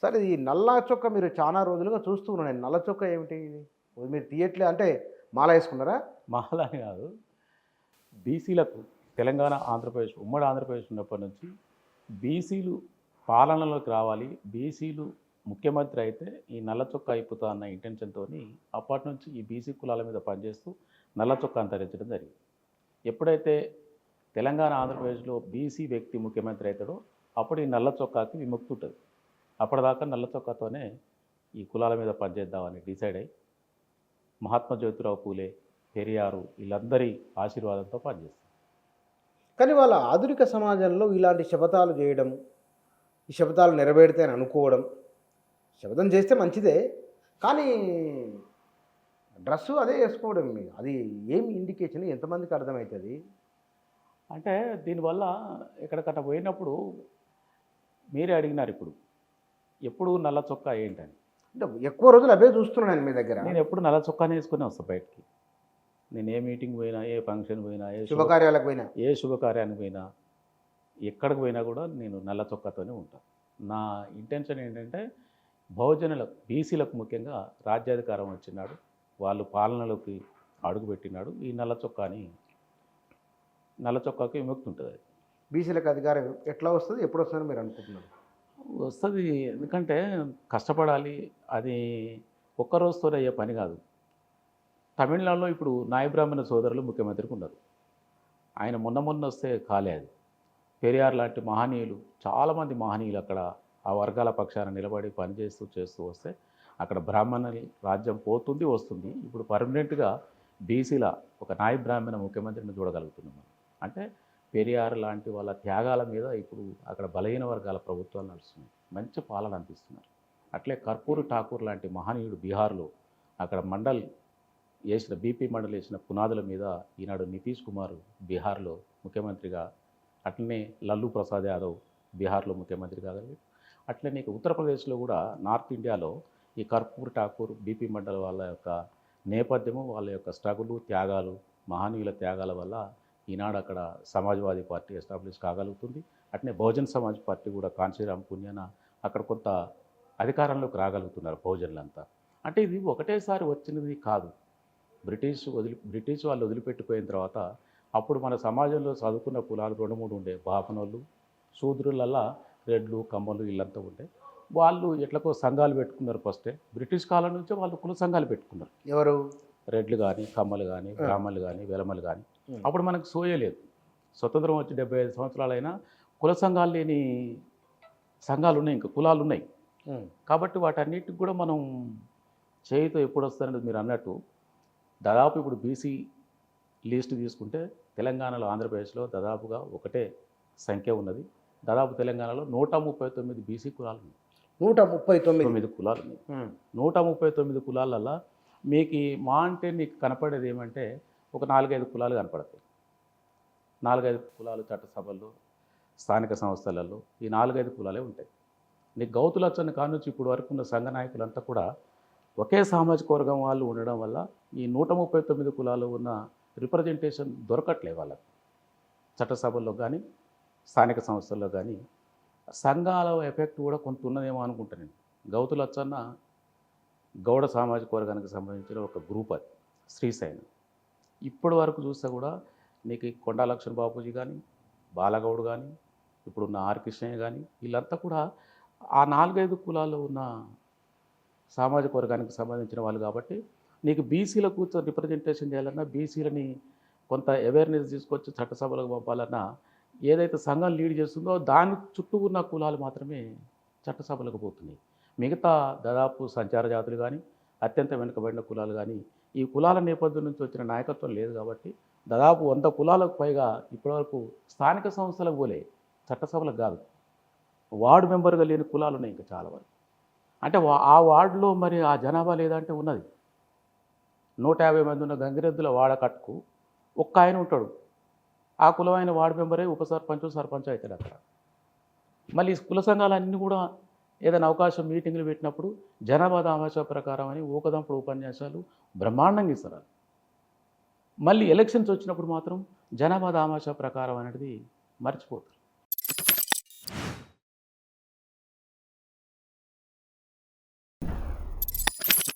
సరే ఈ నల్ల చొక్కా మీరు చాలా రోజులుగా చూస్తూ ఉన్నాను నేను. నల్ల చొక్కా ఏమిటి ఇది? మీరు తీయట్లే అంటే మాల వేసుకున్నారా? మాల అని కాదు. బీసీలకు తెలంగాణ, ఆంధ్రప్రదేశ్ ఉమ్మడి ఆంధ్రప్రదేశ్ ఉన్నప్పటి నుంచి బీసీలు పాలనలోకి రావాలి, బీసీలు ముఖ్యమంత్రి అయితే ఈ నల్ల చొక్కా అయిపోతా అన్న ఇంటెన్షన్తోని అప్పటి నుంచి ఈ బీసీ కులాల మీద పనిచేస్తూ నల్ల చొక్కా అంతరించడం జరిగింది. ఎప్పుడైతే తెలంగాణ, ఆంధ్రప్రదేశ్లో బీసీ వ్యక్తి ముఖ్యమంత్రి అవుతాడో అప్పుడు ఈ నల్ల చొక్కాకి విముక్తి ఉంటుంది. అప్పటిదాకా నల్ల చొక్కాతోనే ఈ కులాల మీద పనిచేద్దామని డిసైడ్ అయ్యి మహాత్మా జ్యోతిరావు పూలే, పెరియారు వీళ్ళందరి ఆశీర్వాదంతో పనిచేస్తారు. కానీ వాళ్ళ ఆధునిక సమాజంలో ఇలాంటి శపథాలు చేయడం, ఈ శపథాలు నెరవేరితే అని అనుకోవడం, శపథం చేస్తే మంచిదే, కానీ డ్రెస్సు అదే వేసుకోవడం అది ఏమి ఇండికేషన్? ఎంతమందికి అర్థమవుతుంది? అంటే దీనివల్ల ఎక్కడికట్ట పోయినప్పుడు మీరే అడిగినారు ఇప్పుడు ఎప్పుడు నల్ల చొక్కా ఏంటని. అంటే ఎక్కువ రోజులు అవే చూస్తున్నాను నేను మీ దగ్గర. నేను ఎప్పుడు నల్ల చొక్కానే వేసుకుని వస్తాను బయటికి. నేను ఏ మీటింగ్ పోయినా, ఏ ఫంక్షన్ పోయినా, శుభకార్యాలకు పోయినా, ఏ శుభకార్యానికి పోయినా, ఎక్కడికి పోయినా కూడా నేను నల్ల చొక్కాతోనే ఉంటాను. నా ఇంటెన్షన్ ఏంటంటే బహుజనులకు, బీసీలకు ముఖ్యంగా రాజ్యాధికారం వచ్చినాడు, వాళ్ళు పాలనలోకి అడుగుపెట్టినాడు, ఈ నల్ల చొక్కాకి విముక్తి ఉంటుంది. బీసీలకు అధికారం ఎట్లా వస్తుంది, ఎప్పుడు వస్తుందని మీరు అనుకుంటున్నారు? వస్తుంది. ఎందుకంటే కష్టపడాలి, అది ఒక్కరోజుతో అయ్యే పని కాదు. తమిళనాడులో ఇప్పుడు నాయ బ్రాహ్మణ సోదరులు ముఖ్యమంత్రికి ఉన్నారు. ఆయన మొన్న వస్తే కాలే అది. పెరియార్ లాంటి మహనీయులు, చాలామంది మహనీయులు అక్కడ ఆ వర్గాల పక్షాన నిలబడి చేస్తూ వస్తే అక్కడ బ్రాహ్మణ రాజ్యం పోతుంది వస్తుంది. ఇప్పుడు పర్మనెంట్గా బీసీల ఒక నాయ బ్రాహ్మణ ముఖ్యమంత్రిని చూడగలుగుతున్నాం. అంటే పెరియార్ లాంటి వాళ్ళ త్యాగాల మీద ఇప్పుడు అక్కడ బలహీన వర్గాల ప్రభుత్వాలు నడుస్తున్నాయి, మంచి పాలన అందిస్తున్నారు. అట్లే కర్పూర్ ఠాకూర్ లాంటి మహనీయుడు బీహార్లో అక్కడ బీపీ మండల్ వేసిన పునాదుల మీద ఈనాడు నితీష్ కుమార్ బీహార్లో ముఖ్యమంత్రిగా, అట్లనే లల్లూ ప్రసాద్ యాదవ్ బీహార్లో ముఖ్యమంత్రి కాగలిగారు. అట్లనే ఉత్తరప్రదేశ్లో కూడా నార్త్ ఇండియాలో ఈ కర్పూర్ ఠాకూర్, బీపీ మండల్ వాళ్ళ యొక్క నేపథ్యము, వాళ్ళ యొక్క స్ట్రగులు, త్యాగాలు, మహనీయుల త్యాగాల వల్ల ఈనాడు అక్కడ సమాజ్వాదీ పార్టీ ఎస్టాబ్లిష్ కాగలుగుతుంది. అట్నే బహుజన్ సమాజ్ పార్టీ కూడా కాన్షీరామ్ పుణ్యాన అక్కడ కొంత అధికారంలోకి రాగలుగుతున్నారు బహుజనులంతా. అంటే ఇది ఒకటేసారి వచ్చినది కాదు. బ్రిటిష్ వాళ్ళు వదిలిపెట్టిపోయిన తర్వాత అప్పుడు మన సమాజంలో చదువుకున్న కులాలు 2-3 ఉండే. బాపనోళ్ళు, శూద్రులల్లా రెడ్లు, కమ్మలు వీళ్ళంతా ఉండే. వాళ్ళు ఎట్లకో సంఘాలు పెట్టుకున్నారు. ఫస్టే బ్రిటిష్ కాలం నుంచే వాళ్ళు కుల సంఘాలు పెట్టుకున్నారు. ఎవరు? రెడ్లు కానీ, కమ్మలు కానీ, బ్రాహ్మణులు కానీ, వెలమలు కానీ. అప్పుడు మనకు సోయలేదు. స్వతంత్రం వచ్చి 75 సంవత్సరాలైనా కుల సంఘాలు లేని సంఘాలు ఉన్నాయి, ఇంకా కులాలు ఉన్నాయి. కాబట్టి వాటన్నిటికి కూడా మనం చేయితో ఎప్పుడు వస్తారనేది మీరు అన్నట్టు దాదాపు ఇప్పుడు బీసీ లిస్ట్ తీసుకుంటే తెలంగాణలో, ఆంధ్రప్రదేశ్లో దాదాపుగా ఒకటే సంఖ్య ఉన్నది. దాదాపు తెలంగాణలో 139 బీసీ కులాలు ఉన్నాయి. 139 కులాలు ఉన్నాయి. 139 కులాలల్లో మీకు అంటే నీకు కనపడేది ఏమంటే ఒక 4-5 కులాలు కనపడతాయి. 4-5 కులాలు చట్టసభల్లో, స్థానిక సంస్థలలో ఈ 4-5 కులాలే ఉంటాయి. నీకు గౌతులచ్చని కానుంచి ఇప్పుడు వరకు ఉన్న సంఘ నాయకులంతా కూడా ఒకే సామాజిక వర్గం వాళ్ళు ఉండడం వల్ల ఈ 139 కులాలు ఉన్న రిప్రజెంటేషన్ దొరకట్లే వాళ్ళకు. చట్టసభల్లో కానీ, స్థానిక సంస్థల్లో కానీ సంఘాల ఎఫెక్ట్ కూడా కొంత ఉన్నదేమో అనుకుంటాను నేను. గౌతులచ్చన్న గౌడ సామాజిక వర్గానికి సంబంధించిన ఒక గ్రూప్, అది శ్రీశైన. ఇప్పటి వరకు చూస్తే కూడా నీకు కొండా లక్ష్మణ్ బాపూజీ కానీ, బాలగౌడ్ కానీ, ఇప్పుడున్న ఆర్ కృష్ణయ్య కానీ వీళ్ళంతా కూడా ఆ 4-5 కులాల్లో ఉన్న సామాజిక వర్గానికి సంబంధించిన వాళ్ళు. కాబట్టి నీకు బీసీల కూర్చొని రిప్రజెంటేషన్ చేయాలన్నా, బీసీలని కొంత అవేర్నెస్ తీసుకొచ్చి చట్టసభలకు పంపాలన్నా, ఏదైతే సంఘం లీడ్ చేస్తుందో దాని చుట్టూ ఉన్న కులాలు మాత్రమే చట్టసభలకు పోతున్నాయి. మిగతా దాదాపు సంచార జాతులు కానీ, అత్యంత వెనుకబడిన కులాలు కానీ, ఈ కులాల నేపథ్యం నుంచి వచ్చిన నాయకత్వం లేదు. కాబట్టి దాదాపు 100 కులాలకు పైగా ఇప్పటివరకు స్థానిక సంస్థలకు పోలే, చట్టసభలకు కాదు, వార్డు మెంబర్గా లేని కులాలు ఉన్నాయి ఇంకా చాలా వరకు. అంటే ఆ వార్డులో మరి ఆ జనాభా లేదంటే ఉన్నది. 150 మంది ఉన్న గంగిరెద్దుల వాడకట్టుకు ఒక్క ఆయన ఉంటాడు. ఆ కులమైన వార్డు మెంబరే ఉప సర్పంచ్, సర్పంచ్ అవుతాడు అక్కడ. మళ్ళీ కుల సంఘాలన్నీ కూడా ఏదైనా అవకాశం మీటింగ్లు పెట్టినప్పుడు జనాభా దామాషా ప్రకారం అని ఊకదంపుడు ఉపన్యాసాలు బ్రహ్మాండంగా ఇస్తారు. మళ్ళీ ఎలక్షన్స్ వచ్చినప్పుడు మాత్రం జనాభా దామాషా ప్రకారం అనేది మర్చిపోతారు.